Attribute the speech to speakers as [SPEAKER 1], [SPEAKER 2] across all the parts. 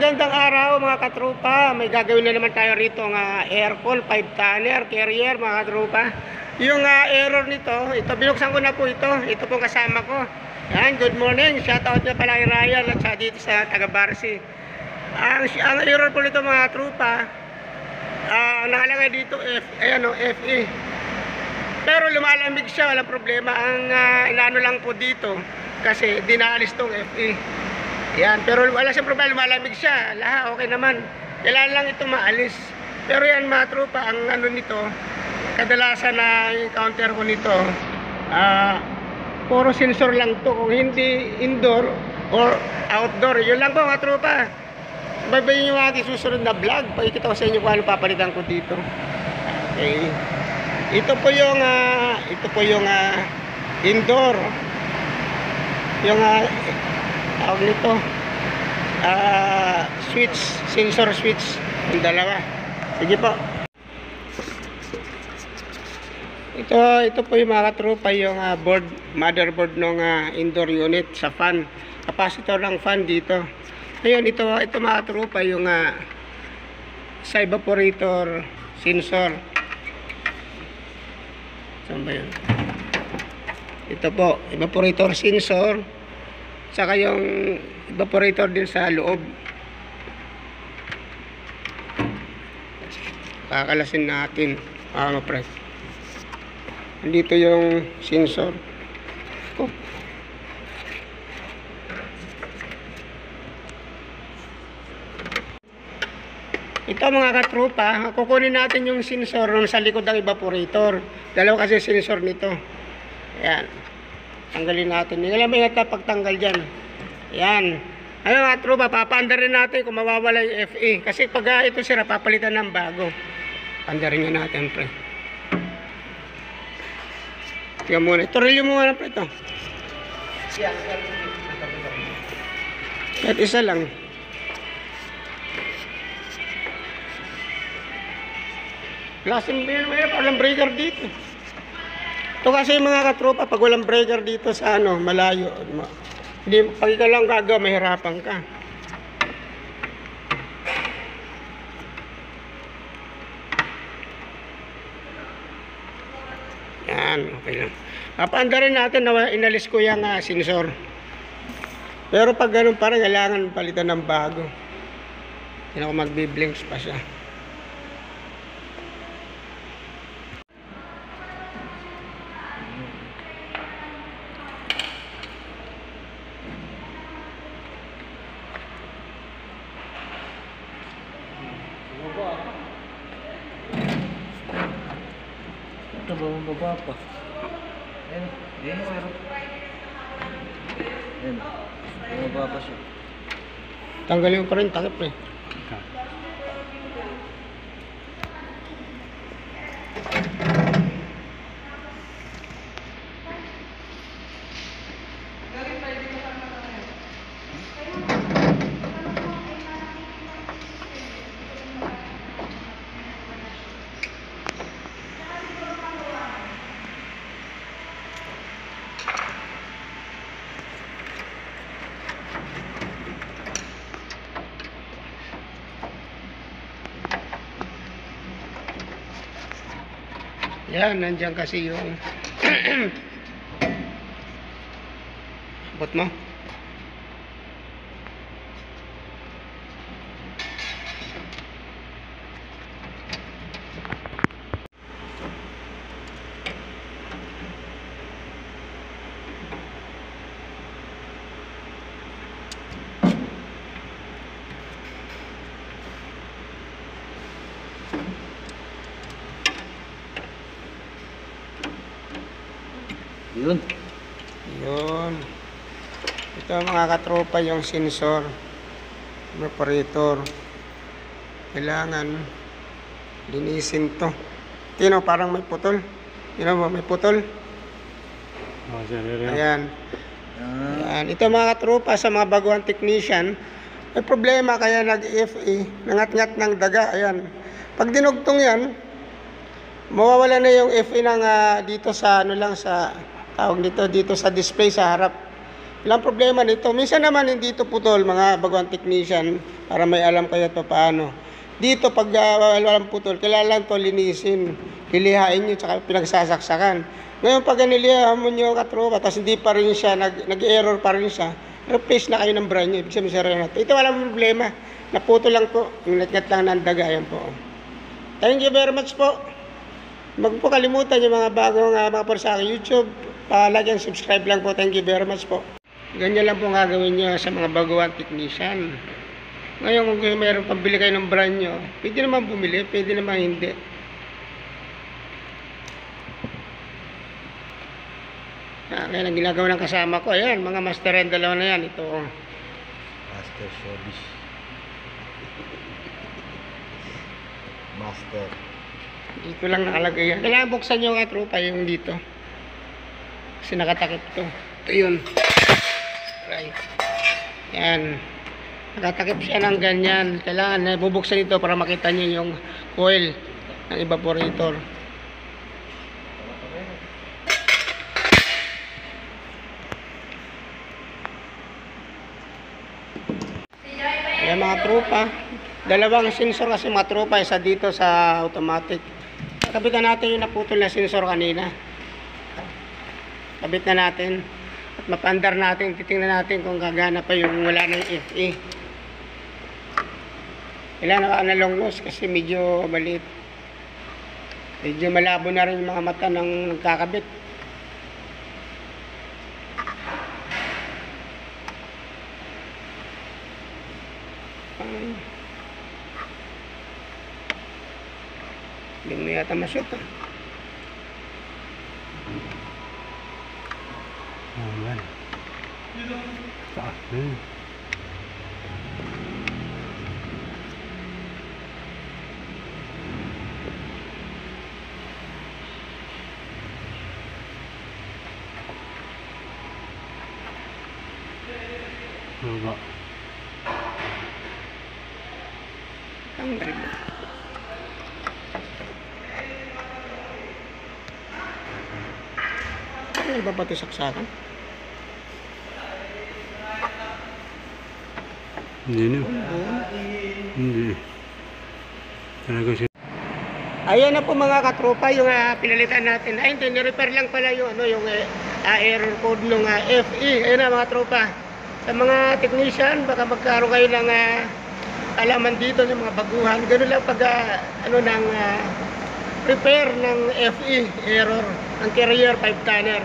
[SPEAKER 1] Magandang araw mga katropa. May gagawin na naman tayo rito ng aircon 5-tonner carrier mga katropa. Yung error nito, ito binuksan ko na po ito. Ito po kasama ko. Yan, good morning. Shout out na pala kay Ryan at sa dito sa Taga-Barsi. Ang error po nito mga katropa, nakalagay dito FE. Pero lumalamig siya, walang problema. Ang inaano lang po dito kasi dinaalis tong FE. Yan, pero wala siyang problema, lumalamig siya. Lahat okay naman. Kailangan lang ito maalis. Pero yan mga tropa, ang ano nito, kadalasan na encounter ko nito, puro sensor lang to. Kung hindi indoor or outdoor, yun lang po mga tropa. Babayin yung aking susunod na vlog. Pakikita ko sa inyo kung ano papalitan ko dito. Okay. Ito po yung indoor. Yung tawag nito switch, sensor switch, yung dalawa. Sige po. Ito po yung mga katropa, yung motherboard ng indoor unit sa fan, capacitor ng fan dito. Ngayon ito mga katropa, yung sa evaporator sensor. Saan ba yun? Ito po, evaporator sensor, saka yung evaporator din sa loob. Kakalasin natin mga kapre. Dito yung sensor. Ito mga katropa, kukunin natin yung sensor sa likod ng evaporator. Dalawa kasi sensor nito. Ayan. Tanggalin natin. Yung alam mo yung pagtanggal dyan. Yan. Ayun mga tropa, papaandarin natin kung mawawala yung FE. Kasi pag ito sira, papalitan ng bago. Andarin nyo natin, pre. Tingnan muna. Turilyo mo muna, pre, ito. Kahit isa lang. Klaseng mayroon walang breaker dito. Ito kasi mga katropa, pag walang breaker dito sa malayo. Hindi, pag ikaw lang gagawa, mahirapan ka. Yan, okay lang. Papaandarin natin na inalis ko yung sensor. Pero pag ganun parang kailangan palitan ng bago. Hindi ako magbi-blinks pa siya.
[SPEAKER 2] Ito ba ang baba pa? Ayan, ayan o meron. Ayan, baba pa siya.
[SPEAKER 1] Tanggalin ko rin, takip eh. Yan, nandiyan kasi yung bot mo.
[SPEAKER 2] Yun.
[SPEAKER 1] Yun. Ito mga katropa yung sensor, evaporator. Kailangan linisin to. Tino, parang may putol. Tino mo, may putol. Ayan. Ayan. Ito mga katropa, sa mga baguhang technician, may problema kaya nag-FE, nangat-ngat ng daga. Ayan. Pag dinugtong yan, mawawala na yung FE ng dito sa sa tawag dito sa display sa harap. Walang problema nito. Minsan naman hindi ito putol, mga baguang technician, para may alam kayo pa paano. Dito, pag walang putol, kailangan to linisin. Lilihain nyo, tsaka pinagsasaksakan. Ngayon, pag nilihain mo nyo katropa, tapos hindi pa rin siya, nag-error pa rin siya, replace na kayo ng brand new. Ibig sabihin sa rin natin. Ito walang problema. Naputol lang po. Ngat-ngat lang ng daga. Yan po. Thank you very much po. Huwag po kalimutan yung mga bagong mga po sa aking YouTube. Like and subscribe lang po. Thank you very much po. Ganyan lang po ang gagawin nyo sa mga baguhan technician. Ngayon kung mayroon pambili kayo ng brand nyo, pwede naman bumili, pwede naman hindi. Kaya ang ginagawa ng kasama ko, ayan, mga master and dalawa na yan. Ito.
[SPEAKER 2] Master Showbiz. Master.
[SPEAKER 1] Dito lang nakalagay yan. Kailangan buksan nyo nga tropa yung dito. Kasi nakatakip to. Ito yun. Right. Yan. Nakatakip siya ng ganyan. Kailangan bubuksan ito para makita nyo yung coil ng evaporator. Yan mga tropa. Dalawang sensor kasi mga tropa. Isa dito sa automatic. Kabitan natin yung naputol na sensor kanina. Kabit na natin. At mapandar natin. Titingnan natin kung gagana pa yung wala ng FE. Kailangan naka-analog nose kasi medyo maliit. Medyo malabo na rin yung mga mata ng nagkakabit. Hindi mo yata masyot.
[SPEAKER 2] Ayan. Saan? Baba.
[SPEAKER 1] Ang galing. Ano ba ito saksakan?
[SPEAKER 2] Hindi na. Hindi. Talaga siya.
[SPEAKER 1] Ayan na po mga katropa yung pinalitan natin. Ay, hindi, ni-repair lang pala yung, yung error code ng FE. Ayan na mga tropa. Sa mga technician, baka magkaroon kayo ng alaman dito ng mga baguhan. Ganun lang pag ng repair ng FE error ng carrier 5-tanner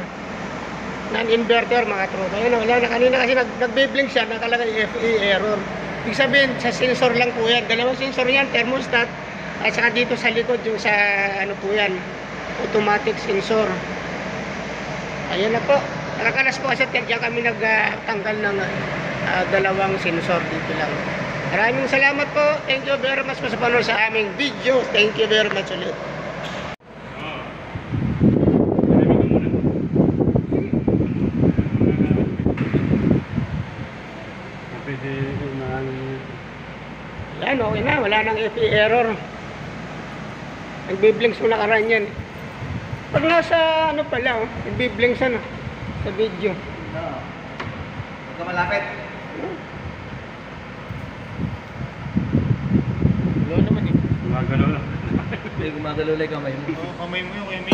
[SPEAKER 1] non-inverter mga tropa. Ayan, wala na kanina kasi nag-blink siya, nakalagay FE error. Ibig sabihin, sa sensor lang po yan. Dalawang sensor yan, thermostat. At saka dito sa likod, yung sa ano po yan, automatic sensor. Ayan na po. Nakakalas po kasi diyan kami nagtanggal ng dalawang sensor dito lang. Maraming salamat po. Thank you very much po sa panonood sa aming video. Thank you very much ulit.
[SPEAKER 2] Pwede maano.
[SPEAKER 1] Yan, okay na. Wala nang FE error. Nagbiblinks mo nakaraan yan. Pag nasa ano pala, nagbiblinks ano, sa video.
[SPEAKER 3] Huwag ka malapit.
[SPEAKER 2] Gumagalaw lang.
[SPEAKER 3] May gumagalaw lang kamay mo.
[SPEAKER 2] Kamay mo yung